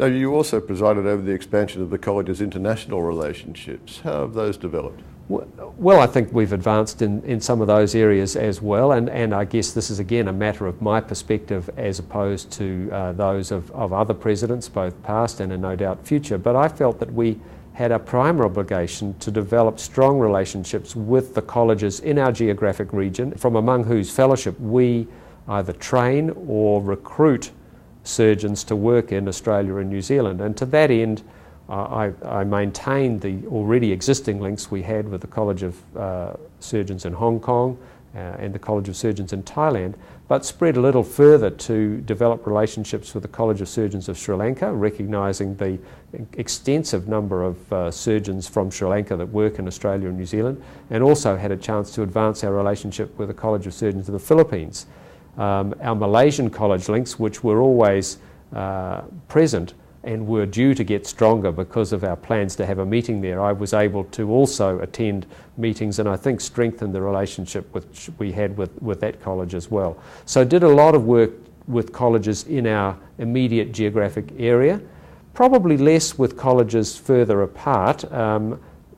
Now, you also presided over the expansion of the college's international relationships. How have those developed? Well, I think we've advanced in some of those areas as well, and I guess this is again a matter of my perspective as opposed to those of other presidents, both past and no doubt future. But I felt that we had a prime obligation to develop strong relationships with the colleges in our geographic region, from among whose fellowship we either train or recruit surgeons to work in Australia and New Zealand. And to that end, I maintained the already existing links we had with the College of Surgeons in Hong Kong and the College of Surgeons in Thailand, but spread a little further to develop relationships with the College of Surgeons of Sri Lanka, recognising the extensive number of surgeons from Sri Lanka that work in Australia and New Zealand, and also had a chance to advance our relationship with the College of Surgeons of the Philippines. Our Malaysian college links, which were always present and were due to get stronger because of our plans to have a meeting there, I was able to also attend meetings and I think strengthen the relationship which we had with that college as well. So did a lot of work with colleges in our immediate geographic area, probably less with colleges further apart.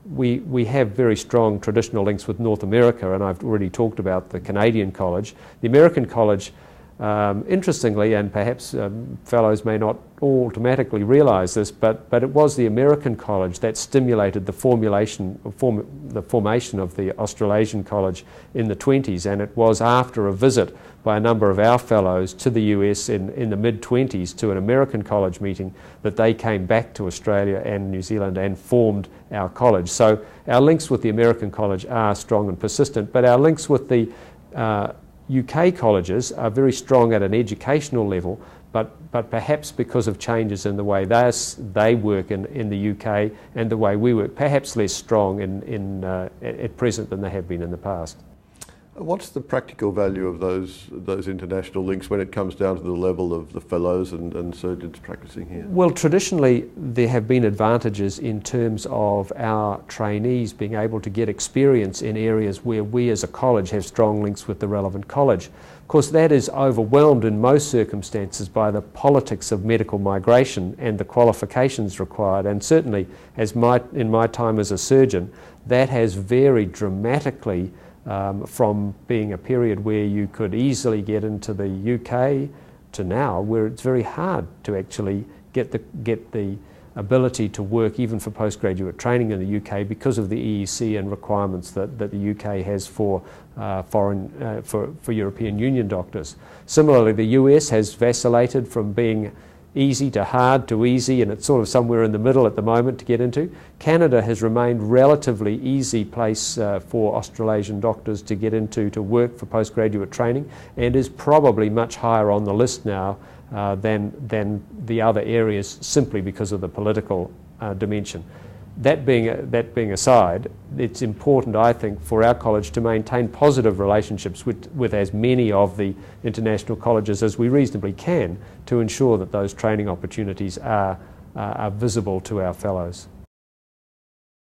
We have very strong traditional links with North America, and I've already talked about the Canadian College. The American College, interestingly, and perhaps fellows may not automatically realise this, but it was the American College that stimulated the formation of the Australasian College in the 20s, and it was after a visit by a number of our fellows to the US in the mid-20s to an American college meeting that they came back to Australia and New Zealand and formed our college. So our links with the American College are strong and persistent, but our links with the UK colleges are very strong at an educational level, but perhaps because of changes in the way they work in the UK and the way we work, perhaps less strong at present than they have been in the past. What's the practical value of those international links when it comes down to the level of the fellows and surgeons practicing here? Well, traditionally there have been advantages in terms of our trainees being able to get experience in areas where we as a college have strong links with the relevant college. Of course, that is overwhelmed in most circumstances by the politics of medical migration and the qualifications required, and certainly in my time as a surgeon, that has varied dramatically from being a period where you could easily get into the UK to now where it's very hard to actually get the ability to work even for postgraduate training in the UK because of the EEC and requirements that the UK has for European Union doctors. Similarly, the US has vacillated from being easy to hard to easy, and it's sort of somewhere in the middle at the moment to get into. Canada has remained relatively easy place for Australasian doctors to get into to work for postgraduate training, and is probably much higher on the list now than the other areas simply because of the political dimension. That being aside, it's important, I think, for our college to maintain positive relationships with as many of the international colleges as we reasonably can to ensure that those training opportunities are visible to our fellows.